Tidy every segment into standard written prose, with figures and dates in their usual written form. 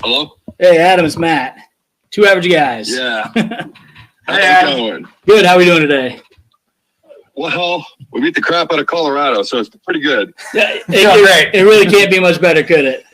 Hello? Hey, Adam, it's Matt. Two average guys. Yeah. Hey, Adam. Going? Good. How are we doing today? Well, we beat the crap out of Colorado, so it's pretty good. Yeah, it really can't be much better, could it?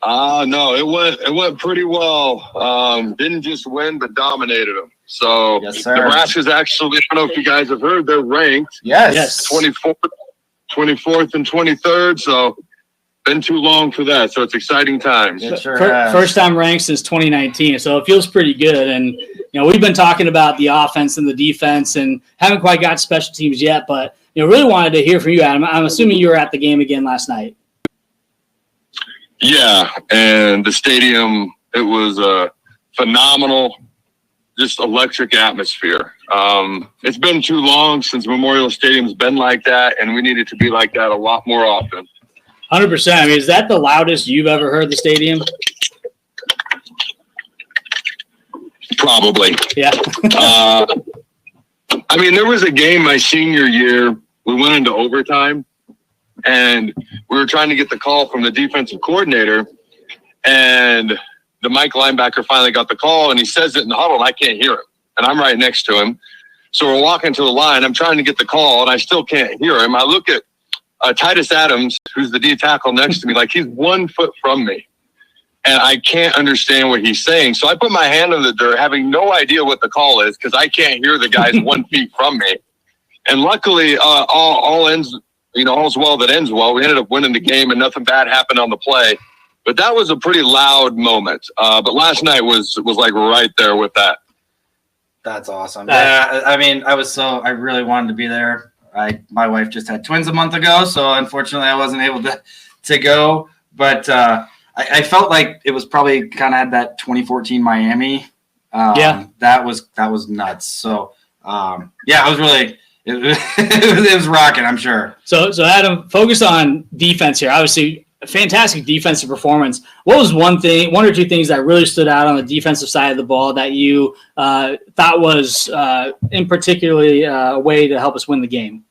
No, it went pretty well. Didn't just win, but dominated them. So yes, sir. Nebraska's actually, I don't know if you guys have heard, they're ranked. Yes. 24th and 23rd, so been too long for that. So it's exciting times. It sure First time ranked since 2019, so it feels pretty good. And we've been talking about the offense and the defense, and haven't quite got special teams yet. But really wanted to hear from you, Adam. I'm assuming you were at the game again last night. Yeah, and the stadium, it was a phenomenal, just electric atmosphere. It's been too long since Memorial Stadium's been like that, and we need it to be like that a lot more often. 100%. I mean, is that the loudest you've ever heard the stadium? Probably. Yeah. I mean, there was a game my senior year. We went into overtime, and we were trying to get the call from the defensive coordinator, and the Mike linebacker finally got the call, and he says it in the huddle, and I can't hear him. And I'm right next to him. So we're walking to the line. I'm trying to get the call, and I still can't hear him. I look at Titus Adams, who's the D tackle next to me, like he's 1 foot from me. And I can't understand what he's saying. So I put my hand on the dirt, having no idea what the call is, because I can't hear the guys 1 feet from me. And luckily, all ends, all's well that ends well. We ended up winning the game, and nothing bad happened on the play. But that was a pretty loud moment. But last night was like right there with that. That's awesome. Yeah, I mean, I really wanted to be there. My wife just had twins a month ago, so unfortunately I wasn't able to go. But I felt like it was probably kind of had that 2014 Miami. That was nuts. So it was really it was rocking, I'm sure. So Adam, focus on defense here. Obviously, a fantastic defensive performance. What was one or two things that really stood out on the defensive side of the ball that you thought was in particularly a way to help us win the game?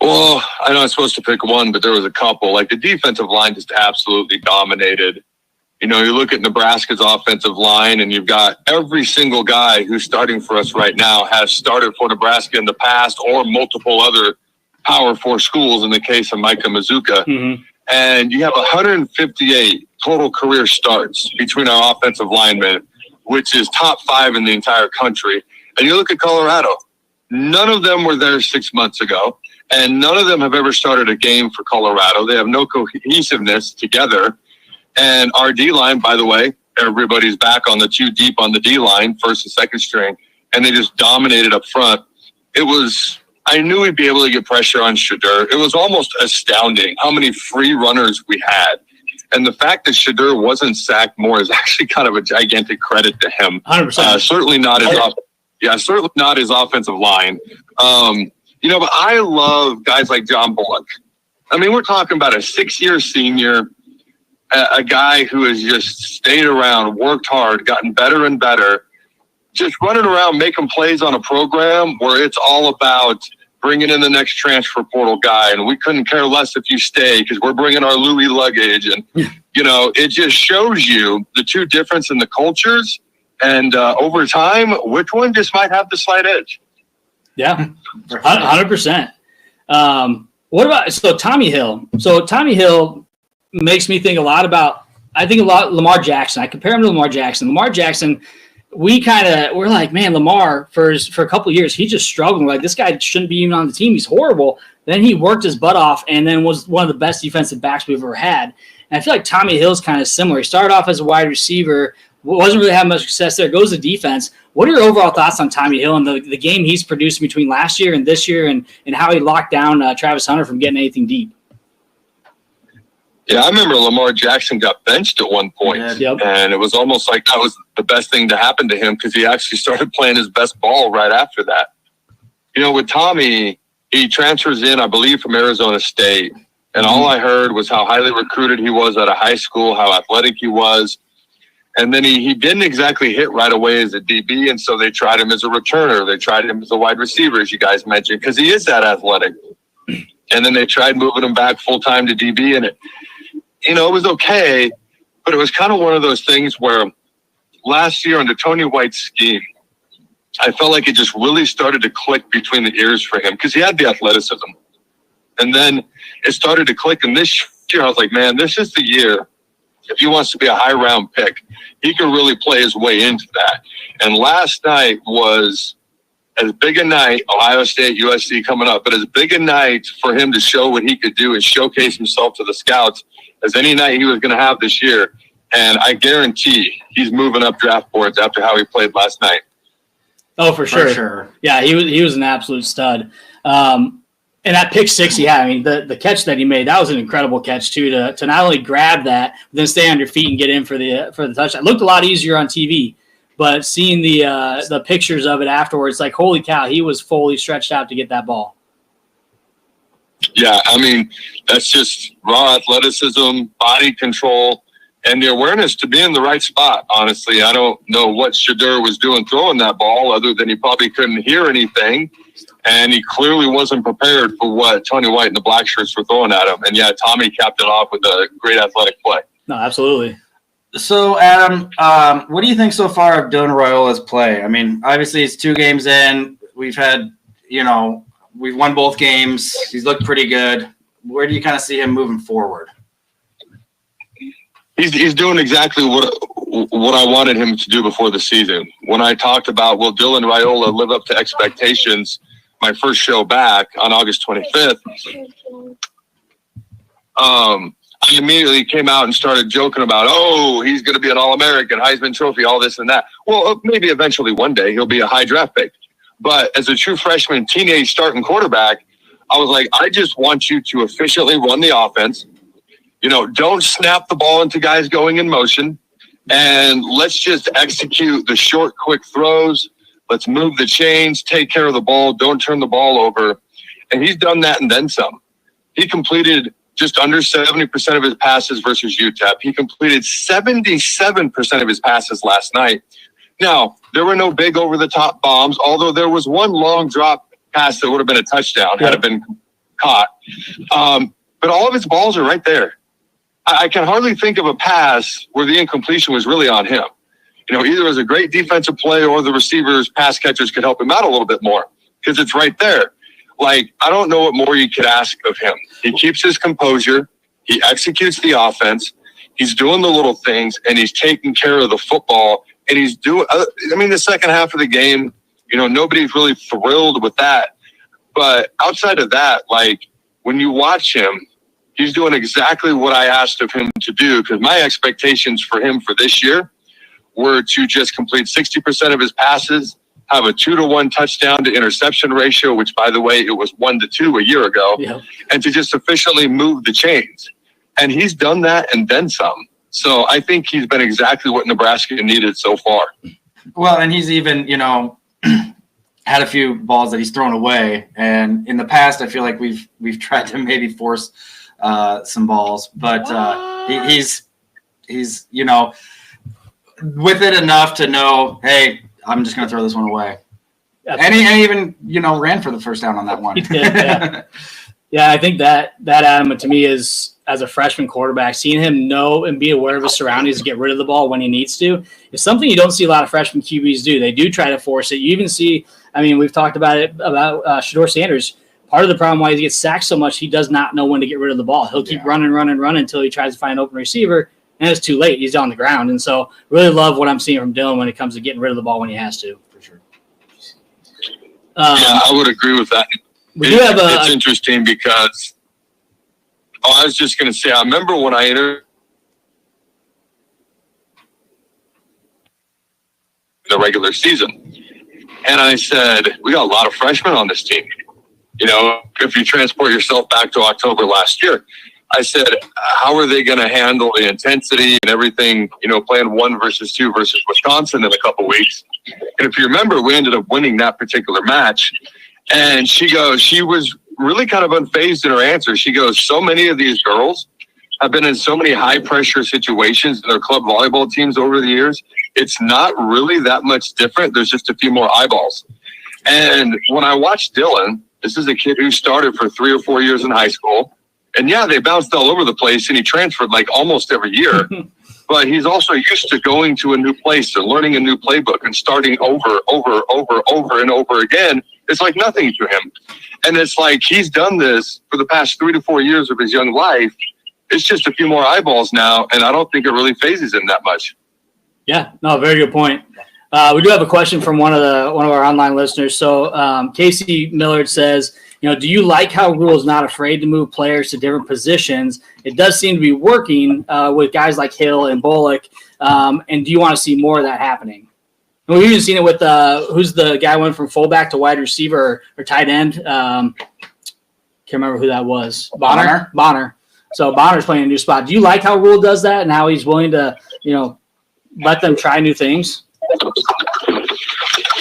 Well, I know I'm supposed to pick one, but there was a couple. Like the defensive line just absolutely dominated. You look at Nebraska's offensive line, and you've got every single guy who's starting for us right now has started for Nebraska in the past, or multiple other Power 4 schools in the case of Micah Mazuka. Mm-hmm. And you have 158 total career starts between our offensive linemen, which is top 5 in the entire country. And you look at Colorado, none of them were there 6 months ago, and none of them have ever started a game for Colorado. They have no cohesiveness together. And our D-line, by the way, everybody's back on the 2 deep on the D-line, first and second string, and they just dominated up front. I knew we'd be able to get pressure on Shadur. It was almost astounding how many free runners we had. And the fact that Shadur wasn't sacked more is actually kind of a gigantic credit to him. 100%. Certainly not his offensive line. But I love guys like John Bullock. I mean, we're talking about a 6-year senior, a guy who has just stayed around, worked hard, gotten better and better, just running around making plays on a program where it's all about bringing in the next transfer portal guy, and we couldn't care less if you stay because we're bringing our Louis luggage. And, it just shows you the two difference in the cultures, and over time, which one just might have the slight edge. Yeah, 100%. What about Tommy Hill? So Tommy Hill makes me think a lot about Lamar Jackson. I compare him to Lamar Jackson. Lamar Jackson, we're like, man, Lamar for a couple of years, he just struggled. We're like, this guy shouldn't be even on the team. He's horrible. Then he worked his butt off and then was one of the best defensive backs we've ever had. And I feel like Tommy Hill's kind of similar. He started off as a wide receiver, wasn't really having much success there. Goes to defense. What are your overall thoughts on Tommy Hill and the game he's produced between last year and this year, and how he locked down Travis Hunter from getting anything deep? Yeah, I remember Lamar Jackson got benched at one point, and it was almost like that was the best thing to happen to him because he actually started playing his best ball right after that. With Tommy, he transfers in, I believe, from Arizona State, and all I heard was how highly recruited he was out of high school, how athletic he was. And then he didn't exactly hit right away as a DB, and so they tried him as a returner. They tried him as a wide receiver, as you guys mentioned, because he is that athletic. And then they tried moving him back full-time to DB, and it was okay. But it was kind of one of those things where last year under Tony White's scheme, I felt like it just really started to click between the ears for him because he had the athleticism. And then it started to click. And this year I was like, man, this is the year. If he wants to be a high round pick, he can really play his way into that. And last night was as big a night, Ohio State, USC coming up, but as big a night for him to show what he could do and showcase himself to the scouts as any night he was going to have this year. And I guarantee he's moving up draft boards after how he played last night. Oh, for sure. Yeah, he was an absolute stud. And that pick six he had, I mean, the catch that he made, that was an incredible catch too, to not only grab that, but then stay on your feet and get in for the touchdown. It looked a lot easier on TV, but seeing the pictures of it afterwards, like, holy cow, he was fully stretched out to get that ball. Yeah, I mean, that's just raw athleticism, body control, and the awareness to be in the right spot, honestly. I don't know what Shadur was doing throwing that ball other than he probably couldn't hear anything, and he clearly wasn't prepared for what Tony White and the Black Shirts were throwing at him. And, yeah, Tommy capped it off with a great athletic play. No, absolutely. So, Adam, what do you think so far of Dylan Raiola's play? I mean, obviously he's 2 games in. We've had, we've won both games. He's looked pretty good. Where do you kind of see him moving forward? He's doing exactly what I wanted him to do before the season. When I talked about, will Dylan Raiola live up to expectations, my first show back on August 25th, I immediately came out and started joking about, he's going to be an All-American, Heisman Trophy, all this and that. Well, maybe eventually one day he'll be a high draft pick. But as a true freshman, teenage starting quarterback, I was like, I just want you to efficiently run the offense. Don't snap the ball into guys going in motion, and let's just execute the short, quick throws. Let's move the chains, take care of the ball, don't turn the ball over. And he's done that and then some. He completed just under 70% of his passes versus UTEP. He completed 77% of his passes last night. Now, there were no big over-the-top bombs, although there was one long drop pass that would have been a touchdown had it been caught. But all of his balls are right there. I can hardly think of a pass where the incompletion was really on him. Either as a great defensive play or the receivers, pass catchers could help him out a little bit more because it's right there. Like, I don't know what more you could ask of him. He keeps his composure. He executes the offense. He's doing the little things, and he's taking care of the football. And he's doing, the second half of the game, nobody's really thrilled with that. But outside of that, like, when you watch him, he's doing exactly what I asked of him to do, because my expectations for him for this year were to just complete 60% of his passes, have a 2-to-1 touchdown to interception ratio, which, by the way, it was 1-to-2 a year ago, and to just efficiently move the chains. And he's done that and then some. So I think he's been exactly what Nebraska needed so far. Well, and he's even, had a few balls that he's thrown away. And in the past, I feel like we've tried to maybe force some balls, but he's with it enough to know, hey, I'm just going to throw this one away. And he even, ran for the first down on that one. Yeah, I think that Adam, to me, is, as a freshman quarterback, seeing him know and be aware of his surroundings to get rid of the ball when he needs to is something you don't see a lot of freshman QBs do. They do try to force it. You even see, we've talked about it, about Shedeur Sanders. Part of the problem why he gets sacked so much, he does not know when to get rid of the ball. He'll keep running until he tries to find an open receiver, and it's too late. He's on the ground. And so really love what I'm seeing from Dylan when it comes to getting rid of the ball when he has to. For sure. I would agree with that. It's interesting because I was just going to say, I remember when I entered the regular season, and I said, we got a lot of freshmen on this team. If you transport yourself back to October last year, I said, how are they going to handle the intensity and everything, playing 1 versus 2 versus Wisconsin in a couple weeks? And if you remember, we ended up winning that particular match. And she was really kind of unfazed in her answer. She goes, so many of these girls have been in so many high pressure situations in their club volleyball teams over the years. It's not really that much different. There's just a few more eyeballs. And when I watched Dylan, this is a kid who started for 3 or 4 years in high school. And they bounced all over the place, and he transferred like almost every year. but he's also used to going to a new place and learning a new playbook and starting over and over again. It's like nothing to him. And it's like he's done this for the past 3 to 4 years of his young life. It's just a few more eyeballs now, and I don't think it really phases him that much. Yeah, no, very good point. We do have a question from one of our online listeners. So Casey Millard says, do you like how Rule is not afraid to move players to different positions? It does seem to be working with guys like Hill and Bullock. And do you want to see more of that happening? And we've even seen it with who's the guy went from fullback to wide receiver or tight end. Can't remember who that was. Bonner. So Bonner's playing a new spot. Do you like how Rule does that and how he's willing to, let them try new things?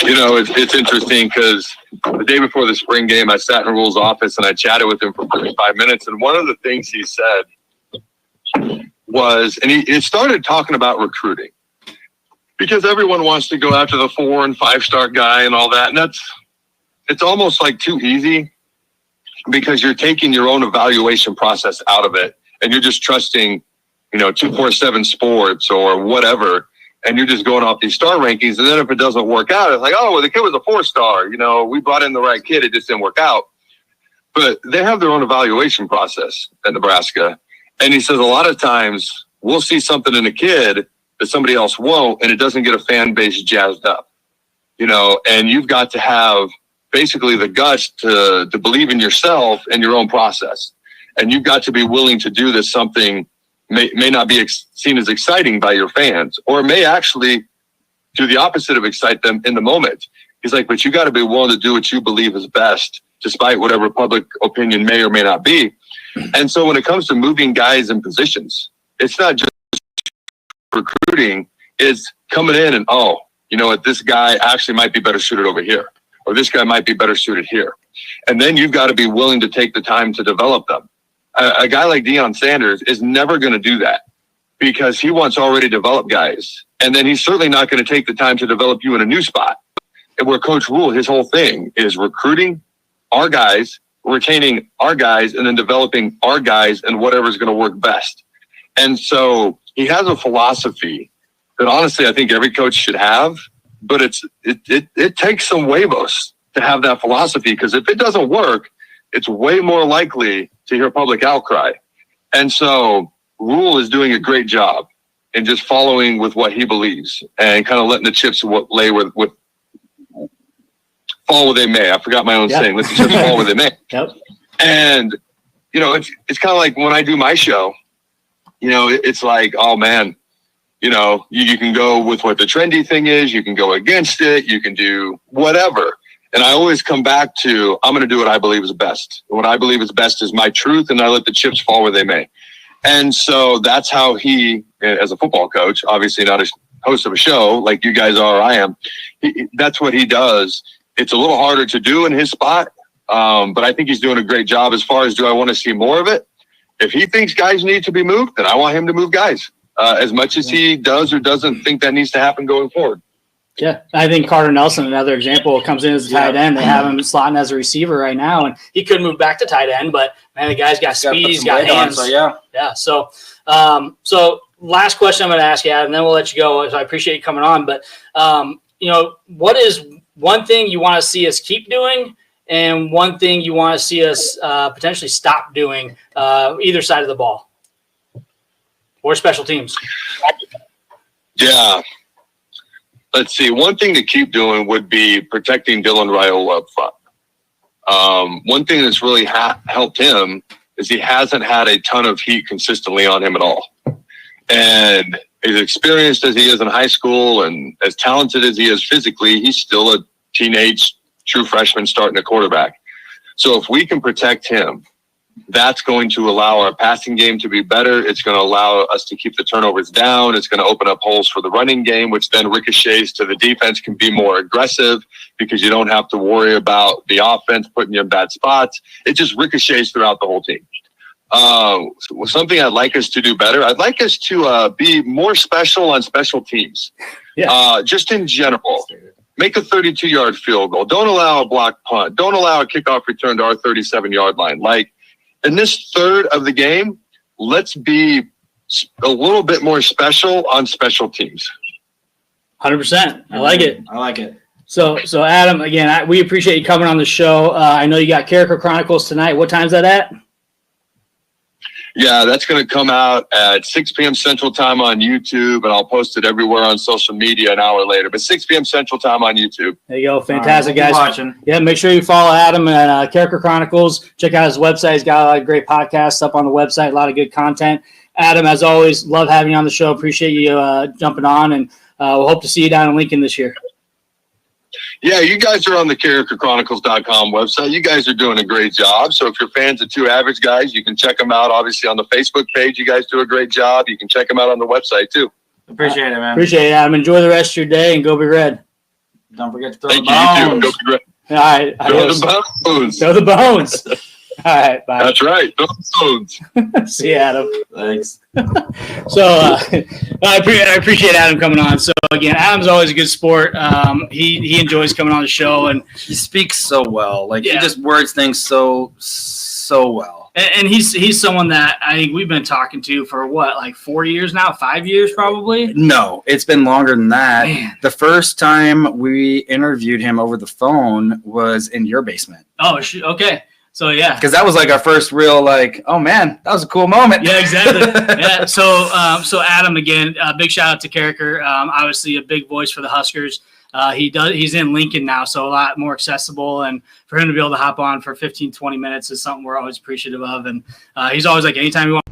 It's interesting because the day before the spring game, I sat in Rule's office and I chatted with him for 45 minutes. And one of the things he said was, and he started talking about recruiting because everyone wants to go after the 4 and 5-star guy and all that. And it's almost like too easy because you're taking your own evaluation process out of it and you're just trusting, 247 Sports or whatever. And you're just going off these star rankings. And then if it doesn't work out, it's like, the kid was a 4-star. We brought in the right kid. It just didn't work out. But they have their own evaluation process at Nebraska. And he says a lot of times we'll see something in a kid that somebody else won't, and it doesn't get a fan base jazzed up. And you've got to have basically the guts to believe in yourself and your own process. And you've got to be willing to do this something may not be seen as exciting by your fans, or may actually do the opposite of excite them in the moment. He's like, but you got to be willing to do what you believe is best, despite whatever public opinion may or may not be. And so when it comes to moving guys in positions, it's not just recruiting, it's coming in and, this guy actually might be better suited over here, or this guy might be better suited here. And then you've got to be willing to take the time to develop them. A guy like Deion Sanders is never going to do that because he wants already developed guys. And then he's certainly not going to take the time to develop you in a new spot. And where Coach Rule, his whole thing is recruiting our guys, retaining our guys, and then developing our guys and whatever's going to work best. And so he has a philosophy that honestly I think every coach should have, but it takes some huevos to have that philosophy, because if it doesn't work, it's way more likely to hear public outcry. And so Rule is doing a great job in just following with what he believes and kind of letting the chips lay with fall where they may. I forgot my own saying. Let the chips fall where they may. Yep. And, it's kind of like when I do my show, it's like, oh man, you can go with what the trendy thing is. You can go against it. You can do whatever. And I always come back to, I'm going to do what I believe is best. What I believe is best is my truth, and I let the chips fall where they may. And so that's how he, as a football coach, obviously not a host of a show like you guys are or I am, that's what he does. It's a little harder to do in his spot, but I think he's doing a great job. As far as do I want to see more of it? If he thinks guys need to be moved, then I want him to move guys as much as he does or doesn't think that needs to happen going forward. Yeah, I think Carter Nelson, another example, comes in as a tight end. They have him slotting as a receiver right now, and he could move back to tight end, but man, the guy's got speed, he's got hands. So So last question I'm going to ask you, Adam, and then we'll let you go. I appreciate you coming on, but what is one thing you want to see us keep doing, and one thing you want to see us potentially stop doing, either side of the ball, or special teams? Yeah. Let's see. One thing to keep doing would be protecting Dylan Raiola up front. One thing that's really helped him is he hasn't had a ton of heat consistently on him at all. And as experienced as he is in high school and as talented as he is physically, he's still a teenage true freshman starting a quarterback. So if we can protect him, that's going to allow our passing game to be better. It's going to allow us to keep the turnovers down. It's going to open up holes for the running game, which then ricochets to the defense, can be more aggressive because you don't have to worry about the offense putting you in bad spots. It just ricochets throughout the whole team. Something I'd like us to do better, I'd like us to be more special on special teams. Yeah. Just in general. Make a 32-yard field goal. Don't allow a blocked punt. Don't allow a kickoff return to our 37-yard line. Like, in this third of the game, let's be a little bit more special on special teams. 100%. I like it. I like it. So Adam, again, we appreciate you coming on the show. I know you got Carriker Chronicles tonight. What time's that at? Yeah, that's going to come out at 6 p.m. Central Time on YouTube, and I'll post it everywhere on social media an hour later. But 6 p.m. Central Time on YouTube. There you go. Fantastic, we'll be guys. watching. Yeah, make sure you follow Adam at Carriker Chronicles. Check out his website. He's got a lot of great podcasts up on the website, a lot of good content. Adam, as always, love having you on the show. Appreciate you jumping on, and we'll hope to see you down in Lincoln this year. Yeah, you guys are on the CarrikerChronicles.com website. You guys are doing a great job. So if you're fans of Two Average Guys, you can check them out, obviously, on the Facebook page. You guys do a great job. You can check them out on the website, too. Appreciate it, man. Appreciate it, Adam. Enjoy the rest of your day, and go Big Red. Don't forget to throw Thank the you. You too. bones. Go Big Red. All right. Throw Adios. the bones. Throw the bones. All right. Bye. That's right. Throw the bones. See you, Adam. Thanks. So I appreciate Adam coming on. So again, Adam's always a good sport. He enjoys coming on the show, and He speaks so well. Like, Yeah. he just words things so well. and he's someone that I think we've been talking to for what, like 4 years now, 5 years probably. No, it's been longer than that. Man. The first time we interviewed him over the phone was in your basement. Oh, okay. So yeah. Because that was like our first real, like, oh man, that was a cool moment. Yeah, exactly. Yeah. So Adam, again, big shout out to Carriker. Obviously a big voice for the Huskers. He's in Lincoln now, so a lot more accessible, and for him to be able to hop on for 15, 20 minutes is something we're always appreciative of. And he's always like, anytime you want.